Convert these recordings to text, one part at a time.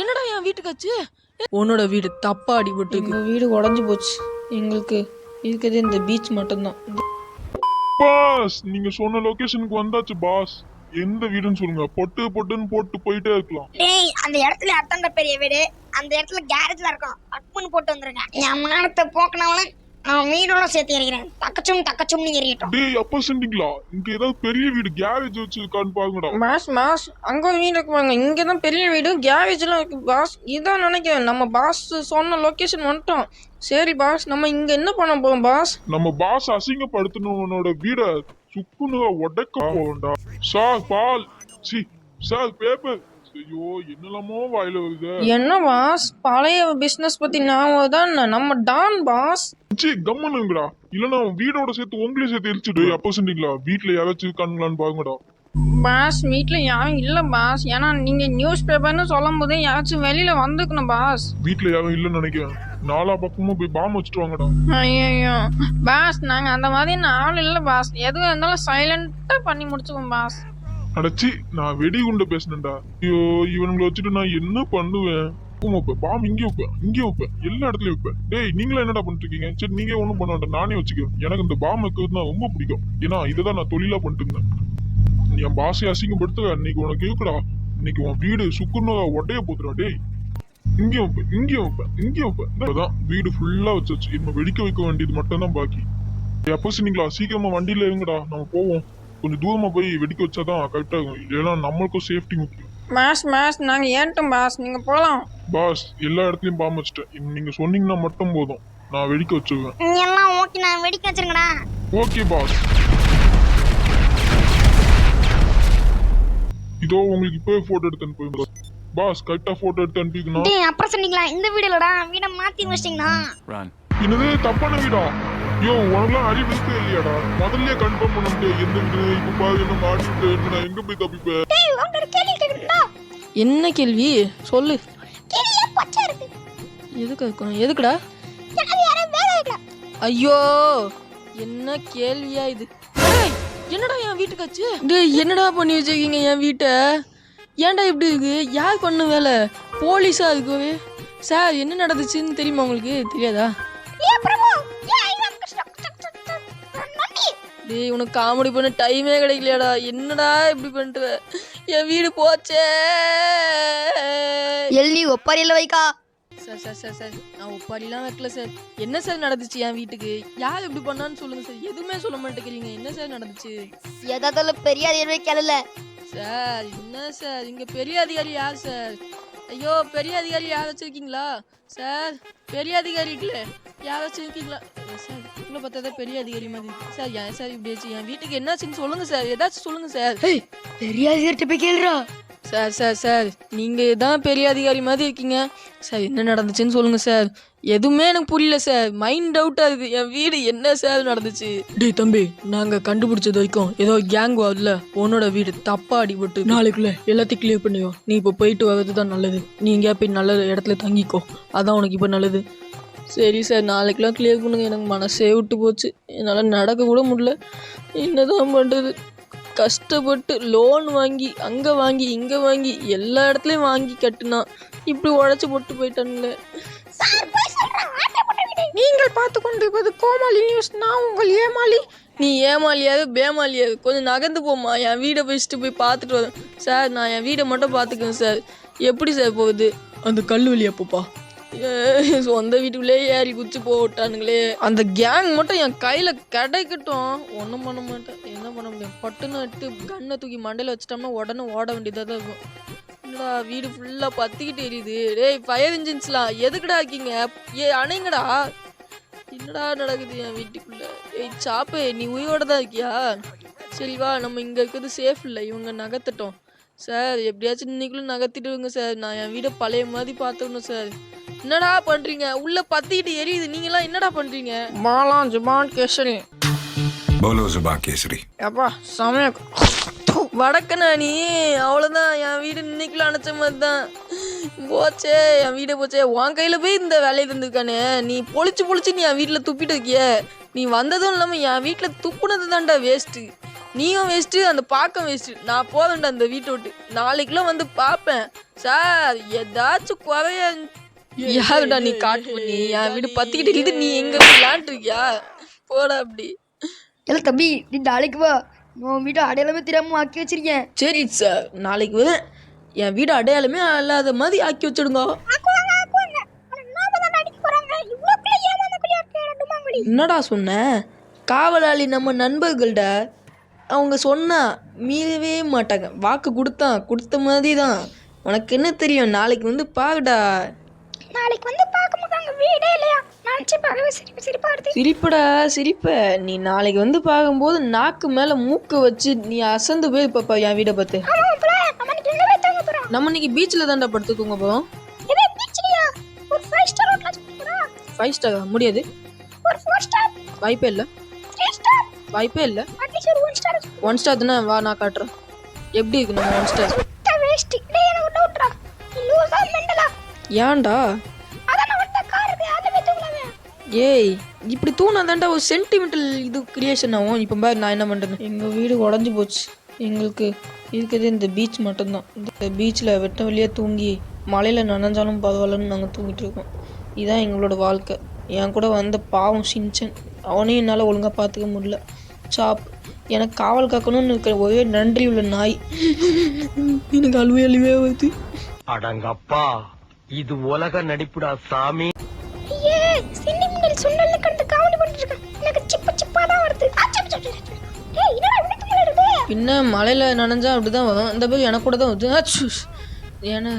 என்னடா என் வீட்டுக்கு ஆச்சு? உன்னோட வீடு தப்பா அடிபட்டு இருக்கு. வீடு உடஞ்சு போச்சு. எங்களுக்கு இருக்குது இந்த பீச் மட்டும்தான். பாஸ் நீங்க சொன்ன லொகேஷனுக்கு வந்தாச்சு பாஸ். எந்த வீடுன்னு சொல்லுங்க, பொட்டுன்னு போட்டு போயிட்டே இருக்கலாம். டேய் அந்த இடத்துல அத்தண்ட பெரிய வீடு, அந்த இடத்துல கேரேஜ்ல இருக்கும். அட்மன் போட்டு வந்துருங்க. என் மானத்தை போக்குனவன நான் வீடோட சேர்த்து எறிகிறேன். தக்கச்சும் எறியட்டும். டேய் அப்ப செஞ்சிங்களா, இங்க ஏதாவது பெரிய வீடு கேரேஜ் வச்சிருக்கான்னு பாருங்கடா. பாஸ் அங்க ஒரு வீடு இருக்குவாங்க. இங்கதான் பெரிய வீடு, கேரேஜ்லாம் இருக்கு பாஸ். இதான் நினைக்கிறேன். நம்ம பாஸ் சொன்ன லொகேஷன் வந்துட்டோம். சரி பாஸ், நம்ம இங்க என்ன பண்ண போறோம் பாஸ்? நம்ம பாஸ் அசிங்கப்படுத்தினவனோட வீட சுக்குனு உடைக்க போகண்டா. சார் பால் சி சார் பேப்பர். ஐயோ என்னெல்லாமோ வாயில வருது. என்ன பாஸ், பழைய பிசினஸ் பத்தி ஞாபகம் தான். நம்ம டான் பாஸ். சி கம்மனுங்கடா, இல்லன்னா வீடோட சேர்த்து உங்களையும் சேர்த்து எரிச்சுடு. அப்போ செஞ்சீங்களா, வீட்டுல யாராச்சும் இருக்கானுங்களான்னு பாருங்கடா. பாஸ் வீட்ல யாரும் இல்ல பாஸ். ஏன்னா நீங்க நியூஸ் பேப்பர்னு சொல்லும் போதே யாராச்சும் வெளியில வந்துக்கணும் பாஸ். வீட்டுல யாரும் இல்லைன்னு நினைக்கிறேன். நாலா பக்கமும் போய் பாம்பு வச்சுட்டு வாங்கடா. ஐயோ பாஸ், நாங்க அந்த மாதிரி ஆள் இல்ல பாஸ். எதுவும் இருந்தாலும் சைலண்டா பண்ணி முடிச்சுக்கோம் பாஸ். அடைச்சி நான் வெடிகுண்ட பேசினேன்டா. ஐயோ இவனுங்களை வச்சுட்டு நான் என்ன பண்ணுவேன்? பாம்பு இங்கே வைப்பேன் எல்லா இடத்துலயும் வைப்பேன். டேய் நீங்களா என்னடா பண்ணிட்டு இருக்கீங்க? சரி நீங்க ஒண்ணும் பண்ண வேண்டாம், நானே வச்சுக்கிறேன். எனக்கு இந்த பாம்பு வைக்கிறதுனா ரொம்ப பிடிக்கும். ஏன்னா இதைதான் நான் தொழிலா பண்ணிட்டு இருந்தேன். நீ என் பாசையை அசிங்கப்படுத்துவ. இன்னைக்கு உனக்கு இருக்குடா, இன்னைக்கு உன் வீடு சுக்குன்னு உடைய போத்துடா. டேய் இங்கே வைப்பேன். அதான் வீடு ஃபுல்லா வச்சாச்சு. இன்னும் வெடிக்க வைக்க வேண்டியது மட்டும் தான் பாக்கி. எப்போ சொன்னீங்களா, சீக்கிரமா வண்டியில இருங்கடா, நம்ம போவோம். கொஞ்சம் தூரமா போய் வெடிக்க வச்சாதான் கரெக்டா இருக்கும். இல்லைன்னா நம்மளுக்கும் சேஃப்டி முக்கியம். மாஸ் நாங்க ஏன்ட்டோம் பாஸ், நீங்க போலாம். பாஸ் எல்லா இடத்துலயும் பாம்பு வச்சுட்டேன். நீங்க சொன்னீங்கன்னா மட்டும் போதும், நான் வெடிக்க வச்சுருவேன். எல்லாம் ஓகே, நான் வெடிக்க வச்சிருங்கடா. Okay pass. இதோ உங்களுக்கு இப்போ போட்டோ எடுத்து அனுப்புங்க பாஸ். கரெக்டா போட்டோ எடுத்து அனுப்பிக்கணும். டேய் அப்புறம் சொன்னீங்களா, இந்த வீடு இல்லடா, வீட மாத்தி வச்சிட்டீங்களா? என்னது தப்பான வீடா? யோ உனக்குலாம் அறிவு இருக்கே இல்லையாடா? முதல்லயே கன்ஃபார்ம் பண்ணிட்டு எந்த வீடு இப்ப பாரு என்ன மாட்டிட்டு நான் எங்க போய் தப்பிப்பேன்? டேய் உன்கிட்ட கேள்வி கேக்குறேன்டா. என்ன கேள்வி சொல்லு. கேள்வியே பச்சை இருக்கு. எதுக்குடா? எனக்கு யாரோ வேலை இல்ல. ஐயோ என்ன கேள்வியா இது? டேய் என்னடா என் வீட்டுக்கு ஆச்சு? டேய் என்னடா பண்ணி வச்சிருக்கீங்க என் வீட்டை? ஏன்டா இப்படி இருக்கு? யார் பண்ண வேலை? போலீஸா இருக்கு? சார் என்ன நடந்துச்சுன்னு தெரியுமா உங்களுக்கு? தெரியாதா? ஏ பிரபு, டேய் உனக்கு காமெடி பண்ண டைமே கிடைக்கலையாடா? என்னடா இப்படி பண்ணிட்டு என் வீடு போச்சே. எல்லி ஒப்பாரியில வைக்கா. சார் நான் ஒப்பாரிலாம் வைக்கல சார். என்ன சார் நடந்துச்சு என் வீட்டுக்கு? யார் இப்படி பண்ணான்னு சொல்லுங்க சார். எதுவுமே சொல்ல மாட்டேங்கிறீங்க. என்ன சார் நடந்துச்சு? ஏதாவது பெரிய அதிகாரி கேளல சார். என்ன சார் இங்க பெரிய அதிகாரி யார் சார்? ஐயோ பெரிய அதிகாரி யார் வச்சிருக்கீங்களா சார்? பெரிய அதிகாரி இல்ல யாராச்சும் இருக்கீங்களா சார்? உங்களை பார்த்தா பெரிய அதிகாரி மாதிரி சார். ஏன் சார் இப்படி ஆச்சு? என் வீட்டுக்கு என்னாச்சுன்னு சொல்லுங்க சார். ஏதாச்சும் சொல்லுங்க சார். பெரிய அதிகாரிட்ட போய் கேளுடா. சார் நீங்க தான் பெரிய அதிகாரி மாதிரி இருக்கீங்க சார். என்ன நடந்துச்சுன்னு சொல்லுங்க சார். எதுவுமே எனக்கு புரியல சார். மைண்ட் அவுட்டா இருக்கு. என் வீடு என்ன சார் நடந்துச்சு? டேய் தம்பி, நாங்க கண்டுபிடிச்சது வரைக்கும் ஏதோ கேங் வார்ல உன்னோட வீடு தப்பா அடிபட்டு நாளைக்குள்ள எல்லாத்தையும் கிளியர் பண்ணியோ. நீ இப்போ போயிட்டு வர்றது தான் நல்லது. நீ எங்கேயா போய் நல்ல இடத்துல தங்கிக்கோ, அதான் உனக்கு இப்போ நல்லது. சரி சார், நாளைக்கெல்லாம் கிளியர் பண்ணுங்க. எனக்கு மனசே விட்டு போச்சு. என்னால் நடக்க கூட முடியல. என்னதான் பண்ணுறது? கஷ்டப்பட்டு லோன் வாங்கி அங்கே வாங்கி இங்கே வாங்கி எல்லா இடத்துலையும் வாங்கி கட்டுனா இப்படி உழைச்சி போட்டு போயிட்டானுங்களே. நீங்கள் பார்த்து கொண்டிருப்பது கோமாளி நியூஸ். நான் உங்கள் ஏமாளி. நீ ஏமாளியாவது பேமாளியாவது கொஞ்சம் நகர்ந்து போமா. என் வீடை வச்சுட்டு போய் பார்த்துட்டு வரேன் சார். நான் என் வீடை மட்டும் பார்த்துக்கேன் சார். எப்படி சார் போகுது? அந்த கல் வழியா போப்பா. சொந்த வீட்டுக்குள்ளே ஏறி குச்சி போட்டானுங்களே. அந்த கேங் மட்டும் என் கையில கிடைக்கட்டும். ஒன்றும் பண்ண மாட்டேன். என்ன பண்ண முடியும்? பட்டுன்னு எடுத்து கண்ணை தூக்கி மண்டையில் வச்சிட்டோம்னா உடனே ஓட வேண்டியதாக தான் இருக்கும். என்னடா வீடு ஃபுல்லாக பற்றிக்கிட்டு எரியுது. டேய் ஃபயர் இன்ஜின்ஸ்லாம் எதுக்குடா இருக்கீங்க? அணைங்கடா. என்னடா நடக்குது என் வீட்டுக்குள்ள? ஏய் சாப்பு, நீ உயிரோட தான் இருக்கியா? சரி வா, நம்ம இங்கே இருக்கிறது சேஃப் இல்லை. இவங்க நகர்த்தட்டும் சார். எப்படியாச்சும் இன்னைக்குள்ள நகர்த்திட்டுருங்க சார். நான் என் வீடை பழைய மாதிரி பார்த்துக்கணும் சார். என்னடா பண்றீங்க? உள்ள பத்திட்டு எரியுது. நீங்களாம் என்னடா பண்றீங்க? மாலாம் ஜுபான் கேசரி. போலோ ஜுபான் கேசரி. அப்பா சமய வடக்கண்ணா நீ. அவ்வளோதான், என் வீடு இன்னைக்குள்ள அணைச்ச மாதிரி தான் போச்சே. என் வீடை போச்சே. உன் கையில் போய் இந்த வேலையை தந்துருக்கானே. நீ பொழிச்சு நீ என் வீட்டில் துப்பிட்டு இருக்கிய. நீ வந்ததும் இல்லாமல் என் வீட்டில் துப்புனது தான்டா வேஸ்ட்டு. நீயும் வேஸ்ட்டு, அந்த பாக்கம் வேஸ்ட்டு. நான் போவேன்டா அந்த வீட்டை விட்டு. நாளைக்குலாம் வந்து பார்ப்பேன் சார். ஏதாச்சும் குறைய யாருடா நீ காட்டு பண்ணி என் வீடு பத்திக்கிட்டு இருக்குது. நீ எங்க விளாண்டுருக்கியா? போடா அப்படி. இல்ல தம்பி, நீ நாளைக்கு வா. உன் வீட்டை அடையாளமே தெரியாம ஆக்கி வச்சிருக்கேன். சரி சார், நாளைக்கு வரேன். என் வீடு அடையாளமே இல்லாத மாதிரி ஆக்கி வச்சிடுங்க. என்னடா சொன்ன? காவலாளி நம்ம நண்பர்கள்டா. அவங்க சொன்னா மீறவே மாட்டாங்க. வாக்கு கொடுத்த மாதிரி தான். உனக்கு என்ன தெரியும்? நாளைக்கு வந்து பாருடா. நாளைக்கு வந்து பார்க்க மாட்டாங்க, வீடே இல்லையா? நினைச்சு பார்க்கவே சிரிப்பா வருது. சிரிப்படா சிரிப்ப. நீ நாளைக்கு வந்து பார்க்கும்போது நாக்கு மேல மூக்க வச்சு நீ அசந்து போய் பாப்பா என் வீடை பார்த்து. நம்ம இன்னைக்கு பீச்சில் தான்டா படுத்து தூங்க போறோம். 5 ஸ்டார் முடியாது. 4 ஸ்டார் வாய்ப்பே இல்லை. 3 ஸ்டார் வாய்ப்பே இல்லை. 1 ஸ்டார் தானே. வா நான் காட்டுறேன் எப்படி இருக்கு நம்ம 1 ஸ்டார். ஏன்டா? ஏய் இப்படி தூணாதான்டா ஒரு சென்டிமெண்டல் இது கிரியேஷன் ஆகும். இப்போ பாரு நான் என்ன பண்ணுறேன்னு. எங்கள் வீடு உடஞ்சி போச்சு. எங்களுக்கு இருக்கிறது இந்த பீச் மட்டும்தான். இந்த பீச்சில் வெட்ட வழியாக தூங்கி மழையில் நனைஞ்சாலும் பரவாயில்லன்னு நாங்கள் தூங்கிட்டு இருக்கோம். இதுதான் எங்களோட வாழ்க்கை. என் கூட வந்த பாவம் ஷின்சன், அவனையும் என்னால் ஒழுங்காக பார்த்துக்க முடியல. சாப் எனக்கு காவல் காக்கணும்னு இருக்கிற ஒரே நன்றி உள்ள நாய். எனக்கு அழுவே வருது. அடங்கப்பா, இது உலக நடிப்புடா சாமி. பின்ன மழையில நனைஞ்சா அப்படிதான் வரும். இந்த பேர் எனக்கு கூட தான் வருது. ஏன்னா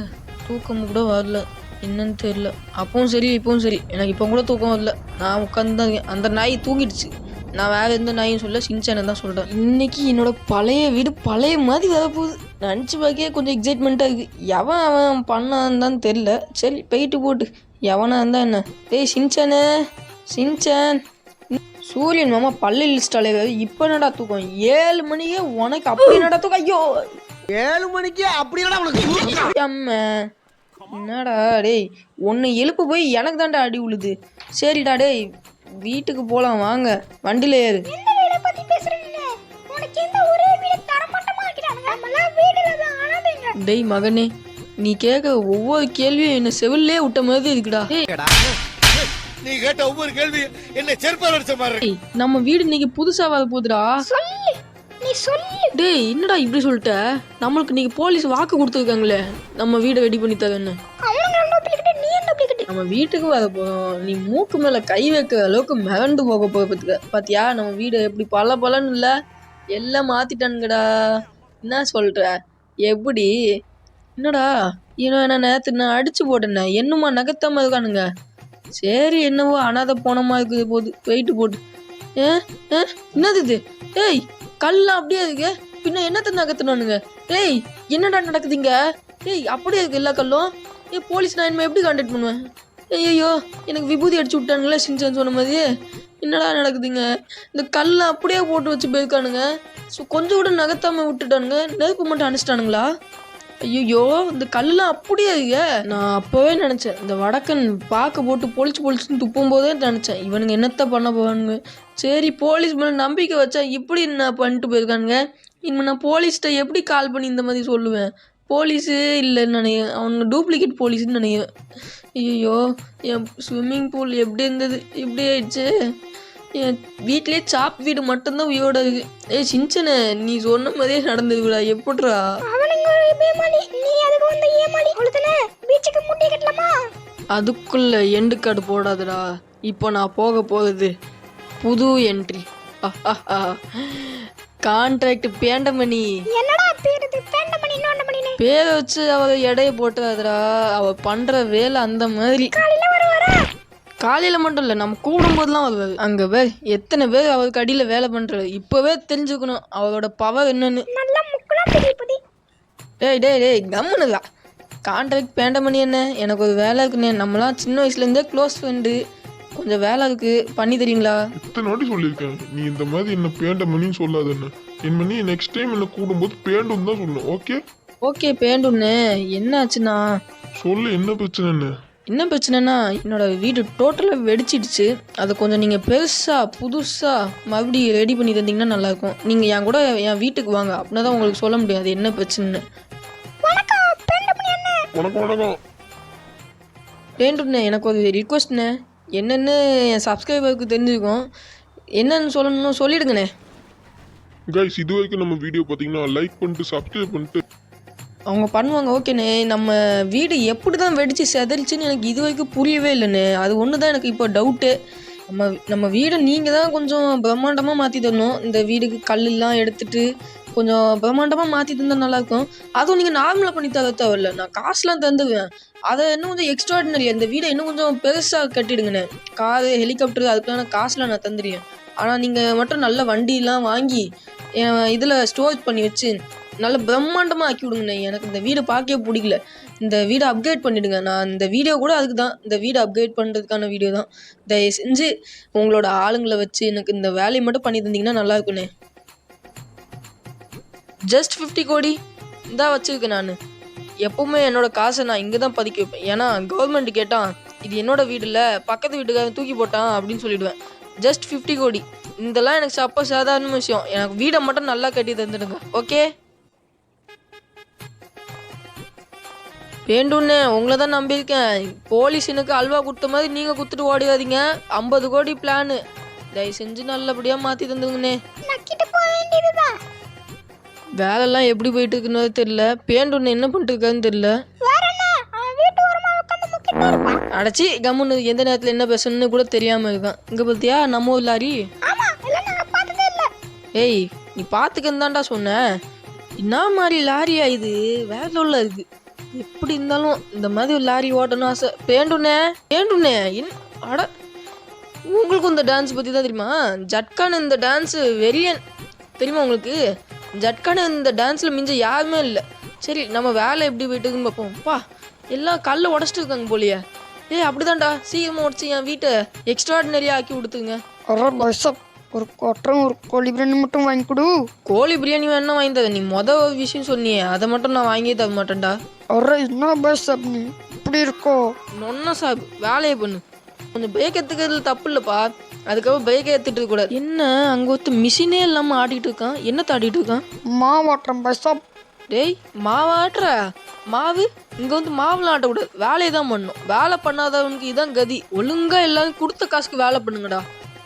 தூக்கம் கூட வரல, என்னன்னு தெரியல. அப்பவும் சரி இப்பவும் சரி, எனக்கு இப்போ கூட தூக்கம் வரல. நான் உட்காந்து தான் இருக்கேன். அந்த நாய் தூங்கிடுச்சு. நான் வேற எந்த நாயும் சொல்ல, சின்சனை தான் சொல்கிறேன். இன்னைக்கு என்னோட பழைய வீடு பழைய மாதிரி வரப்போகுது. நினச்சி பார்க்கவே கொஞ்சம் எக்ஸைட்மெண்ட்டாக இருக்குது. எவன் அவன் பண்ணான்னு தான் தெரில. சரி போயிட்டு போட்டு, எவனா இருந்தா என்ன. டேய் சின்சன் சூரியன் மாமா பல்லு லிஸ்டாலே இப்போ என்னடா தூக்கம்? 7 மணிக்கே உனக்கு அப்படி என்னடா தூக்கம்? ஐயோ 7 மணிக்கு அப்படி அம்மா என்னடா டேய், ஒன்று எழுப்பு போய் எனக்கு தான்டா அடி உழுது. சரிடா டேய் வீட்டுக்கு போகலாம் வாங்க, வண்டியில் ஏறு. டேய் மகனே, நீ கேட்க ஒவ்வொரு கேள்வியும் என்ன செவிலே விட்ட மாதிரி இருக்குடா. நீ கேட்ட ஒவ்வொரு கேள்வி என்ன செருப்பால அடிச்ச மாதிரி. நம்ம வீடு இன்னைக்கு புதுசா வர போகுதுடா. டேய் என்னடா இப்படி சொல்லிட்ட? நம்மளுக்கு நீங்க போலீஸ் வாக்கு கொடுத்துருக்காங்களே நம்ம வீடை ரெடி பண்ணி தரேன்னு. நம்ம வீட்டுக்கு வர போறோம். நீ மூக்கு மேல கை வைக்கிற அளவுக்கு மிரண்டு போக போக பாத்தியா? நம்ம வீடு எப்படி பலன்னு இல்ல, எல்லாம் மாத்திட்டானுங்கடா. என்ன சொல்ற? எப்படி? என்னடா என்ன நேரத்து நான் அடிச்சு போட்டேன்ன, என்னமா நகத்தாம இருக்கானுங்க. சரி என்னவோ அனாதை போனமா இருக்குது போது, வெயிட்டு போட்டு. என்னது இது? ஏய் கல்லாம் அப்படியே இருக்கு. பின்ன என்னத்த நகத்துனானுங்க? ஏய் என்னடா நடக்குதுங்க? ஏய் அப்படியே இருக்கு எல்லா கல்லும். போலீஸ் நான் எப்படி கான்டாக்ட் பண்ணுவேன்? ஐயோ எனக்கு விபூதி அடிச்சு விட்டானுங்களே சின்சன் சொன்ன மாதிரி. என்னடா நடக்குதுங்க? இந்த கல்லை அப்படியே போட்டு வச்சு போயிருக்கானுங்க. ஸோ கொஞ்சம் கூட நகத்தாம விட்டுட்டானுங்க. நெருப்பு மட்டும் அனுப்பிச்சிட்டானுங்களா? ஐயோ இந்த கல்லாம் அப்படியே இருக்கு. நான் அப்போவே நினச்சேன், இந்த வடக்கன் பார்க்க போட்டு பொழிச்சுன்னு துப்பும் போதே நினச்சேன் இவனுங்க என்னத்த பண்ண போவானுங்க. சரி போலீஸ் மேலே நம்பிக்கை வச்சா இப்படி நான் பண்ணிட்டு போயிருக்கானுங்க. இனிமேல் நான் போலீஸ்கிட்ட எப்படி கால் பண்ணி இந்த மாதிரி சொல்லுவேன்? போலீஸு இல்லைன்னு நினைக்கிறேன், அவனுங்க டூப்ளிகேட் போலீஸ்ன்னு நினைக்கிறேன். ஐயோ என் ஸ்விம்மிங் பூல் எப்படி இருந்தது இப்படி ஆயிடுச்சு. என் வீட்லேயே சாப் வீடு மட்டும்தான் உயிரோட இருக்கு. ஏய் சின்சனே, நீ சொன்ன மாதிரியே நடந்ததுடா. எப்படிரா? அதுக்குள்ள எண்டு கார்டு போடாதுடா. இப்போ நான் போக போகுது புது என்ட்ரி. கான்ட்ராக்ட் பேண்டமணி. பேரை வச்சு அவ எடைய போட்டுறாதுடா. அவ பண்ற வேலை அந்த மாதிரி. காலையில மட்டும் இல்ல, நம்ம கூடும்போதுலாம் வருவாரு. அங்க பேர் எத்தனை பேர் அவருக்கு அடியில வேலை பண்றாரு. இப்பவே தெரிஞ்சுக்கணும் அவரோட பவர் என்னன்னு. டேய் கம்முனுதா. கான்ட்ராக்ட் பேண்டமணி என்ன? எனக்கு ஒரு வேலை இருக்குண்ணே. நம்மளாம் சின்ன வயசுலேருந்தே க்ளோஸ் ஃப்ரெண்டு. கொஞ்சம் வேலை இருக்கு, பண்ணி தரீங்களா? இத்தனை வாட்டி சொல்லியிருக்கேன், நீ இந்த மாதிரி என்ன பேண்டமணின்னு சொல்லாத. என்ன பண்ணி நெக்ஸ்ட் டைம் என்ன கூடும்போது பேண்டும் தான் சொல்லணும். ஓகே பேண்டுன்னு. என்ன ஆச்சுண்ணா? சொல்லு என்ன பிரச்சனைன்னு. என்ன பிரச்சனைனா என்னோட வீடு டோட்டலாக வெடிச்சிடுச்சு. அதை கொஞ்சம் நீங்கள் பெருசாக புதுசாக மறுபடியும் ரெடி பண்ணி தந்தீங்கன்னா நல்லாயிருக்கும். நீங்கள் என் கூட என் வீட்டுக்கு வாங்க, அப்படின்னா தான் உங்களுக்கு சொல்ல முடியாது என்ன பிரச்சனைன்னு. வணக்கம். வேண்டும்ண்ணே, எனக்கு ஒரு ரிக்வஸ்ட்ண்ணே. என்னென்னு என் சப்ஸ்கிரைபருக்கு தெரிஞ்சுக்கும். என்னன்னு சொல்லணும்னு சொல்லிடுங்கண்ணே. கைஸ், இது வரைக்கும் நம்ம வீடியோ பார்த்தீங்கன்னா லைக் பண்ணிட்டு சப்ஸ்கிரைப் பண்ணிட்டு அவங்க பண்ணுவாங்க. ஓகேண்ணே, நம்ம வீடு எப்படி தான் வெடித்து செதறிச்சுன்னு எனக்கு இது வரைக்கும் புரியவே இல்லைண்ணே. அது ஒன்று தான் எனக்கு இப்போ டவுட்டு. நம்ம வீடை நீங்கள் தான் கொஞ்சம் பிரம்மாண்டமாக மாற்றி தரணும். இந்த வீடுக்கு கல்லெல்லாம் எடுத்துகிட்டு கொஞ்சம் பிரம்மாண்டமாக மாற்றி தந்தால் நல்லாயிருக்கும். அதுவும் நீங்கள் நார்மலாக பண்ணி தர தேவையில்ல, நான் காசுலாம் தந்துடுவேன். அதை இன்னும் கொஞ்சம் எக்ஸ்ட்ராடினரி, அந்த வீடை இன்னும் கொஞ்சம் பெருசாக கட்டிடுங்கண்ணே. காரு, ஹெலிகாப்டர் அதுக்கான காசுலாம் நான் தந்துடுவேன். ஆனால் நீங்கள் மட்டும் நல்ல வண்டியெலாம் வாங்கி இதில் ஸ்டோரேஜ் பண்ணி வச்சு நல்ல பிரம்மாண்டமாக ஆக்கி விடுங்கண்ணே. எனக்கு இந்த வீடை பார்க்கவே பிடிக்கல. இந்த வீடை அப்கிரேட் பண்ணிவிடுங்க. நான் இந்த வீடியோ கூட அதுக்கு தான், இந்த வீடை அப்கிரேட் பண்ணுறதுக்கான வீடியோ தான். தயவு செஞ்சு உங்களோட ஆளுங்களை வச்சு எனக்கு இந்த வேலையை மட்டும் பண்ணி தந்தீங்கன்னா நல்லா இருக்குண்ணே. ஜஸ்ட் 50 கோடி இதான் வச்சுருக்கேன் நான். எப்போவுமே என்னோடய காசை நான் இங்கே தான் பதுக்கி வைப்பேன். ஏன்னா கவர்மெண்ட் கேட்டான் இது என்னோட வீடு இல்லை, பக்கத்து வீட்டுக்காரன் தூக்கி போட்டான் அப்படின்னு சொல்லிவிடுவேன். ஜஸ்ட் 50 கோடி, இதெல்லாம் எனக்கு சாதாரண விஷயம். எனக்கு வீடை மட்டும் நல்லா கட்டி தந்துடுங்க. ஓகே வேண்டும்ண்ணே, உங்களை தான் நம்பியிருக்கேன். போலீஸ் எனக்கு அல்வா கொடுத்த மாதிரி நீங்கள் கொடுத்துட்டு ஓடிடாதீங்க. 50 கோடி பிளானு, தயவு செஞ்சு நல்லபடியாக மாற்றி தந்துங்கண்ணே. வேலைலாம் எப்படி போயிட்டு இருக்குன்னு தெரியல. பேண்டுண்ணே என்ன பண்ணிட்டு இருக்கான்னு தெரியல. அடைச்சி கம்முன்னு எந்த நேரத்தில் என்ன பேசணும்னு கூட தெரியாமல் இருக்கான். இங்கே பார்த்தியா நம்ம ஒரு லாரி. ஏய், நீ பார்த்துக்கன்னு தான்டா சொன்னேன். என்ன மாதிரி லாரியா இது, வேற உள்ள இருக்கு. எப்படி இருந்தாலும் இந்த மாதிரி ஒரு லாரி ஓட்டணும் ஆசை. பேண்டுண்ணே அட, உங்களுக்கும் இந்த டான்ஸ் பற்றி தான் தெரியுமா? ஜட்கான இந்த டான்ஸு வெரியன் தெரியுமா உங்களுக்கு? ஜட்கான இந்த டான்ஸில் மிஞ்ச யாருமே இல்லை. சரி, நம்ம வேலை எப்படி போயிட்டுக்குன்னு பார்ப்போம். பா, எல்லாம் கல்லை உடச்சிட்டு இருக்காங்க போலியே. அப்படிதான்டா, சீக்கிரமாக உடச்சி என் வீட்டை எக்ஸ்ட்ராடினரியாக ஆக்கி கொடுத்துங்க. ஒரு கொட்டரும் ஒரு கோழி பிரியாணி மட்டும் வாங்கி கொடு. கோழி பிரியாணி வேணா வாங்கி தர. நீ ஒரு விஷயம் சொன்னியே, அதை மட்டும் நான் வாங்கியே தர மாட்டேன்டா. என்ன பஸ் அப்படி இப்படி இருக்கோ? நொன்ன சாப், வேலையை பண்ணு. கொஞ்சம் பிரேக் எடுத்துக்கிறதுல தப்பு இல்லைப்பா, அதுக்கப்புறம் பிரேக்கை எடுத்துட்டு இருக்கக்கூடாது. என்ன அங்கே ஒருத்தர் மிஷினே இல்லாமல் ஆடிட்டு இருக்கான். என்ன ஆடிட்டு இருக்கான்? மாவாட்டம் பஸ். டேய், மாவாட்டுற மாவு இங்கே வந்து மாவுலாம் ஆட்டக்கூடாது, வேலையை தான் பண்ணணும். வேலை பண்ணாதவனுக்கு இதான் கதி. ஒழுங்காக எல்லாரும் கொடுத்த காசுக்கு வேலை பண்ணுங்கடா.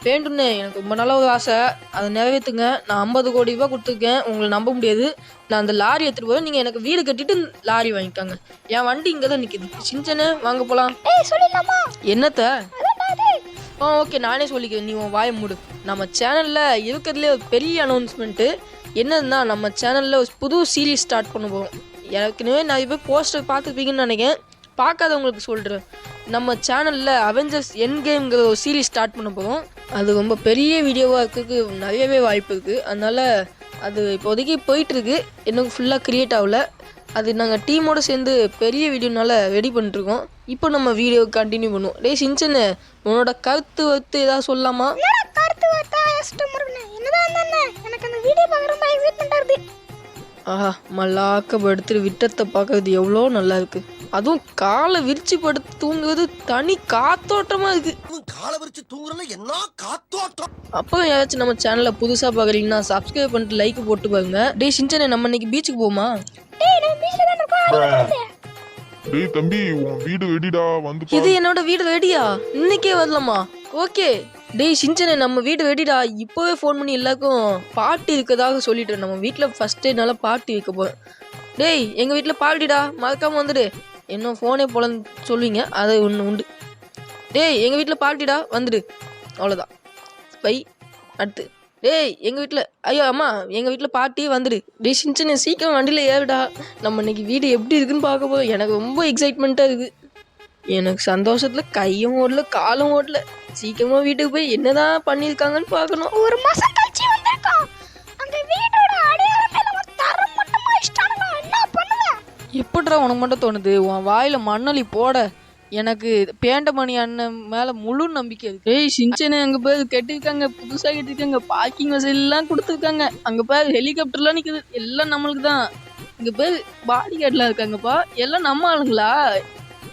வேண்டும்ண்ணே, எனக்கு ரொம்ப நல்ல ஒரு ஆசை, அதை நிறைவேற்றுங்க. நான் 50 கோடி ரூபா கொடுத்துருக்கேன், உங்களை நம்ப முடியாது. நான் அந்த லாரி எடுத்துகிட்டு போய் நீங்கள் எனக்கு வீடு கட்டிட்டு லாரி வாங்கிக்காங்க. என் வண்டி இங்கே தான் நிற்கிது. சின்ன வாங்க போகலாம். என்னத்த? ஓகே, நானே சொல்லிக்கிறேன், நீ உன் வாயை மூடு. நம்ம சேனலில் இருக்கிறதுலே ஒரு பெரிய அனௌன்ஸ்மெண்ட்டு என்னன்னா, நம்ம சேனலில் ஒரு புது சீரீஸ் ஸ்டார்ட் பண்ண போகிறோம். ஏற்கனவே நிறைய பேர் போஸ்டர் பார்த்துருப்பீங்கன்னு நினைக்கிறேன். பார்க்காதவங்களுக்கு சொல்கிறேன், நம்ம சேனலில் அவெஞ்சர்ஸ் எண்ட் கேம்ங்கிற ஒரு சீரீஸ் ஸ்டார்ட் பண்ண போகிறோம். அது ரொம்ப பெரிய வீடியோவாக இருக்கிறதுக்கு நிறையவே வாய்ப்பு இருக்குது. அதனால் அது இப்போதைக்கு போயிட்டுருக்கு, இன்னும் ஃபுல்லாக க்ரியேட் ஆகல. அது நாங்கள் டீமோடு சேர்ந்து பெரிய வீடியோனால ரெடி பண்ணிட்டுருக்கோம். இப்போ நம்ம வீடியோ கண்டினியூ பண்ணுவோம். டே சின்சன்னு, உன்னோட கருத்து ஏதாவது சொல்லலாமா? ஆஹா, மல்லாக்க படுத்துட்டு விட்டத்தை பார்க்கறது எவ்வளோ நல்லா இருக்கு. அதுவும் காலை விரிச்சு படுத்து தூங்குறது தனி காத்தோட்டமாக இருக்கு. காலை விரிச்சு தூங்குறதுல என்ன காத்தோட்டம். அப்போ யாராச்சும் நம்ம சேனலை புதுசாக பார்க்குறீங்கன்னா சப்ஸ்கிரைப் பண்ணிட்டு லைக் போட்டு பாருங்க. டே சின்சனே, நம்ம இன்னைக்கு பீச்சுக்கு போமா? டேய் தம்பி, உன் வீடு ரெடிடா, வந்து இது என்னோட வீடு ரெடியா? இன்னைக்கே வரலாமா? ஓகே. டேய் சின்சனே, நம்ம வீடு ரெடிடா. இப்போவே ஃபோன் பண்ணி எல்லாருக்கும் பார்ட்டி இருக்கிறதாக சொல்லிட்டு நம்ம வீட்டில் ஃபஸ்ட்டே நல்லா பார்ட்டி வைக்க போகிறேன். டேய், எங்கள் வீட்டில் பார்ட்டிடா, மறக்காமல் வந்துடு. இன்னும் ஃபோனே போலன்னு சொல்லுவீங்க, அது ஒன்று உண்டு. டேய், எங்கள் வீட்டில் பார்ட்டிடா, வந்துடு. அவ்வளோதான், பை. அடுத்து, டேய் எங்கள் வீட்டில், ஐயோ அம்மா, எங்கள் வீட்டில் பார்ட்டி வந்துடு. டேய் சின்சனே, சீக்கிரம் வண்டியில் ஏறுடா. நம்ம இன்னைக்கு வீடு எப்படி இருக்குன்னு பார்க்க போகிறோம். எனக்கு ரொம்ப எக்ஸைட்மெண்ட்டாக இருக்குது. எனக்கு சந்தோஷத்தில் கையும் ஓடல காலும் ஓடல. சீக்கிரமாக வீட்டுக்கு போய் என்னதான் பண்ணியிருக்காங்கன்னு பார்க்கணும். ஒரு மாசம் கழிச்சு வந்திருக்கோம். அந்த வீட்டோட அடையாளமே நம்ம தரம் மட்டுமா இஷ்டானோ என்ன பண்ணுவேன்? எப்படிடா உனக்கு மட்டும் தோணுது? உன் வாயில் மண்ணலி போட எனக்கு பேண்டமணி அண்ணன் மேலே முழு நம்பிக்கை இருக்கு. ஏய் சின்சனே, அங்கே போய் கட்டியிருக்காங்க, புதுசாக கட்டியிருக்காங்க, பார்க்கிங் வசதியெல்லாம் கொடுத்துருக்காங்க. அங்கே போய் ஹெலிகாப்டர்லாம் நிற்குது, எல்லாம் நம்மளுக்கு தான். இங்கே போய் பாடி கார்டெலாம் இருக்காங்கப்பா, எல்லாம் நம்ம ஆளுங்களா?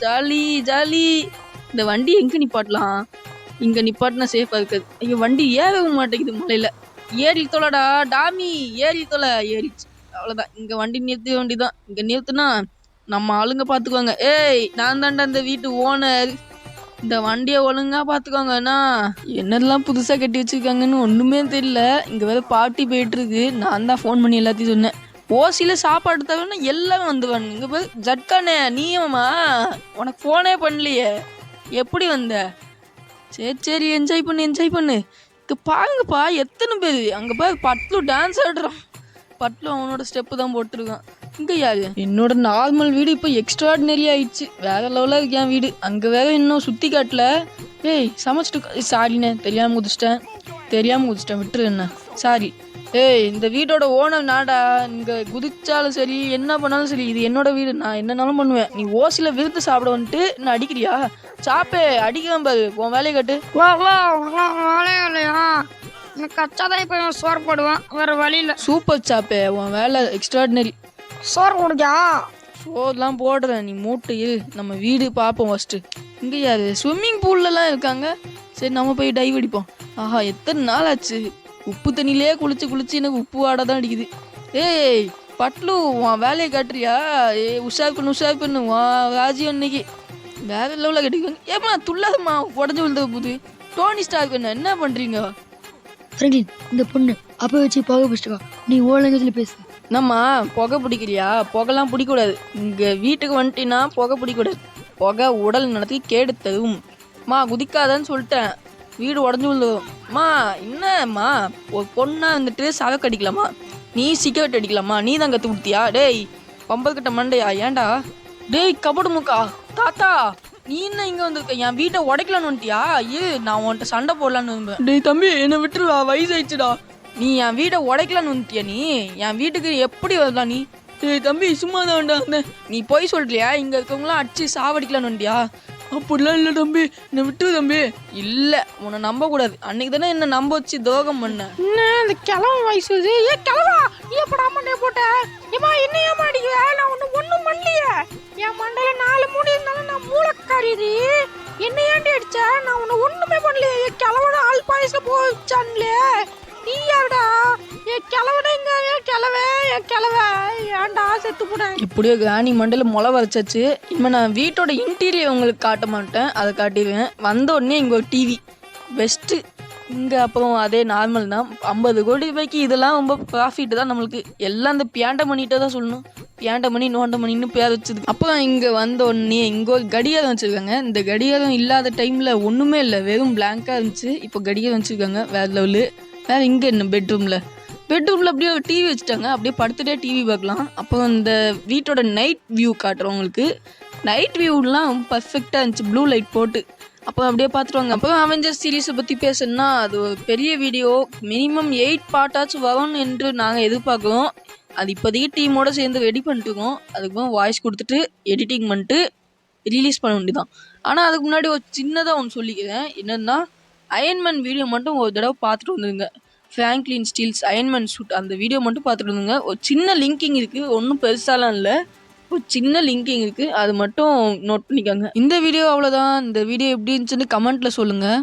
Jolly jolly. இந்த வண்டி எங்கே நிப்பாட்டலாம்? இங்கே நிப்பாட்டினா சேஃபாக இருக்காது. ஐயோ வண்டி ஏறவும் மாட்டேங்குது மலையில். ஏறி தொலைடா டாமி, ஏறி தொலை. ஏறிச்சு, அவ்வளோதான். இங்கே வண்டி நிறுத்த வேண்டிதான். இங்கே நிறுத்துனா நம்ம ஆளுங்க பார்த்துக்குவாங்க. ஏய் நான் தாண்டா இந்த வீட்டு ஓனர், இந்த வண்டியை ஒழுங்கா பார்த்துக்கோங்கண்ணா. என்னெல்லாம் புதுசாக கட்டி வச்சுருக்காங்கன்னு ஒன்றுமே தெரியல. இங்கே வேறு பார்ட்டி போயிட்டுருக்கு. நான் தான் ஃபோன் பண்ணி எல்லாத்தையும் சொன்னேன். ஓசியில் சாப்பாடு தவிர எல்லாமே வந்துடுவாங்க. இங்கே போய் ஜட்கானே நீயம்மா, உனக்கு ஃபோனே பண்ணலையே, எப்படி வந்த? சரி என்ஜாய் பண்ணு. இங்கே பாருங்கப்பா எத்தனை பேர். அங்கே போய் பட்லு டான்ஸ் ஆடுறான். பட்லு அவனோட ஸ்டெப்பு தான் போட்டிருக்கான். இங்கே யாரு? என்னோட நார்மல் வீடு இப்போ எக்ஸ்ட்ராடினரி ஆயிடுச்சு. வேற லெவலாக இருக்கு என் வீடு. அங்கே வேற இன்னும் சுற்றி காட்டல. ஏய் சமைச்சிட்டு சாரிண்ணே, தெரியாமல் குதிச்சிட்டேன் விட்டுரு என்ன, சாரி. ஏய் இந்த வீட்டோட ஓனர் நாடா. இங்கே குதிச்சாலும் சரி என்ன பண்ணாலும் சரி இது என்னோட வீடு. நான் என்னன்னாலும் பண்ணுவேன். நீ ஓசியில் விருத்து சாப்பிட வந்துட்டு என்ன அடிக்கிறியா? சாப்பே அடிக்கிறேன் பாரு. உன் வேலையை கட்டு. வேலையா எனக்கு கச்சாதான் இப்போ சோறு போடுவான், வேற வழியில். சூப்பர் சாப்பே, உன் வேலை எக்ஸ்ட்ராடினரி. சோறு போடுஜா? சோறுலாம் போடுறேன், நீ மூட்டு இரு. நம்ம வீடு பார்ப்போம் ஃபஸ்ட்டு. இங்கே யாரு? ஸ்விம்மிங் பூல்லலாம் இருக்காங்க. சரி நம்ம போய் டைவ் அடிப்போம். ஆஹா எத்தனை நாள் ஆச்சு. உப்பு தண்ணியிலே குளிச்சு எனக்கு உப்பு வாடை தான் அடிக்குது. ஏய் பட்லு உன் வேலையை காட்டுறியா? உஷார் பண்ணு உன் ராஜ்யம் இன்னைக்கு வேற லெவலில் கட்டிக்குவாங்க. ஏம்மா துள்ளாதம்மா, உடஞ்சி விழுந்த போது. டோனி ஸ்டார்க் என்ன பண்ணுறீங்க? ஃப்ரெண்டின் இந்த பொண்ணு அப்போ வச்சு புகை பிடிச்சிட்டா, நீ ஓலங்கத்தில் பேசு. என்னம்மா புகை பிடிக்கிறியா? புகைலாம் பிடிக்கூடாது. இங்கே வீட்டுக்கு வந்துட்டின்னா புகை பிடிக்கூடாது. புகை உடல் நடத்தி கேடு தரும். குதிக்காதன்னு சொல்லிட்டேன். வீடு உடஞ்சி விழுந்துமா. என்னம்மா ஒரு பொண்ணா வந்துட்டு சகக்கு அடிக்கலாமா? நீ சிகரெட் அடிக்கலாமா? நீ தான் கற்று கொடுத்தியா? டேய் பம்பர்கிட்ட மண்டையா? ஏன்டா? டேய் கபடு முக்கா தாத்தா, நீ என்ன இங்கே வந்துருக்க? என் வீட்டை உடைக்கலான்னு வந்துட்டியா? நான் உன்கிட்ட சண்டை போடலான்னு இருந்தேன். டேய் தம்பி என்னை விட்டுருவா, வயசாயிடுச்சுடா. நீ என் வீட்டை உடைக்கலான்னு வந்துட்டியா? நீ என் வீட்டுக்கு எப்படி வரலாம் நீ? டேய் தம்பி சும்மா தான் வந்தேன். நீ போய் சொல்றியா? இங்கே இருக்கவங்களாம் அடிச்சு சாவடிக்கலான்னு வந்துட்டியா? அப்படிலாம் இல்லை தம்பி, என்னை விட்டு தம்பி. இல்லை உன்னை நம்பக்கூடாது. அன்னைக்கு தானே என்னை நம்ப வச்சு துரோகம் பண்ண. என்ன இந்த கிழமை வயசு? ஏ கிழவா, நீ எப்படா மண்டைய போட்ட? ஏமா என்ன ஏமா அடிக்கிற? நான் ஒன்றும் பண்ணலையே. என் மண்டையில 4 மூடி இருந்தாலும் நான் மூளைக்காரி. என்ன ஏன்டி அடிச்ச? நான் ஒன்றுமே பண்ணலையே. என் கிழவன ஆள் பாயசில் போச்சான்லே. நீ யாருடா? என் கிழவன இங்க. என் கிழவை ஏன்டா செத்து போனேன்? இப்படியோ கிராணி மண்டையில் முளை வரைச்சாச்சு. இனிமேல் நான் வீட்டோட இன்டீரியர் உங்களுக்கு காட்ட மாட்டேன், அதை காட்டிடுவேன். வந்த உடனே இங்கே ஒரு டிவி பெஸ்ட்டு. இங்கே அப்புறம் அதே நார்மல் தான். 50 கோடி ரூபாய்க்கு இதெல்லாம் ரொம்ப ப்ராஃபிட் தான் நம்மளுக்கு. எல்லாம் இந்த பியாண்ட மணிகிட்ட தான் சொல்லணும். பியாண்ட மணி நோண்ட மணின்னு பேர் வச்சது. அப்புறம் இங்கே வந்த உடனே இங்கே ஒரு கடிகாரம் வச்சுருக்காங்க. இந்த கடிகாரம் இல்லாத டைமில் ஒன்றுமே இல்லை, வெறும் பிளாங்காக இருந்துச்சு. இப்போ கடிகாரம் வச்சுருக்காங்க வேறு லெவலு. வேறு இங்கே என்ன பெட்ரூமில் அப்படியே ஒரு டிவி வச்சுட்டாங்க. அப்படியே படுத்துகிட்டே டிவி பார்க்கலாம். அப்புறம் இந்த வீட்டோட நைட் வியூ காட்டுறவங்களுக்கு. நைட் வியூலாம் பர்ஃபெக்டாக இருந்துச்சு, ப்ளூ லைட் போட்டு. அப்போ அப்படியே பார்த்துருவாங்க. அப்புறம் அவெஞ்சர்ஸ் சீரீஸை பற்றி பேசணுன்னா அது ஒரு பெரிய வீடியோ. மினிமம் 8 பார்ட்டாச்சும் வரும் என்று நாங்கள் எதிர்பார்க்குறோம். அது இப்போதைக்கு டீமோடு சேர்ந்து ரெடி பண்ணிட்டுருக்கோம். அதுக்கப்புறம் வாய்ஸ் கொடுத்துட்டு எடிட்டிங் பண்ணிட்டு ரிலீஸ் பண்ண வேண்டியதான். ஆனால் அதுக்கு முன்னாடி ஒரு சின்னதாக ஒன்று சொல்லிக்கிறேன். என்னென்னா அயன்மேன் வீடியோ மட்டும் ஒரு தடவை பார்த்துட்டு வந்துடுங்க. ஃப்ராங்க்லின் ஸ்டீல்ஸ் அயன்மேன் சூட் அந்த வீடியோ மட்டும் பார்த்துட்டு வந்துங்க. ஒரு சின்ன லிங்கிங் இருக்குது, ஒன்றும் பெருசாலாம் இல்லை, ஒரு சின்ன லிங்கிங் இருக்குது, அது மட்டும் நோட் பண்ணிக்கோங்க. இந்த வீடியோ அவ்வளோதான். இந்த வீடியோ எப்படி இருந்துச்சுன்னு கமெண்ட்டில் சொல்லுங்கள்.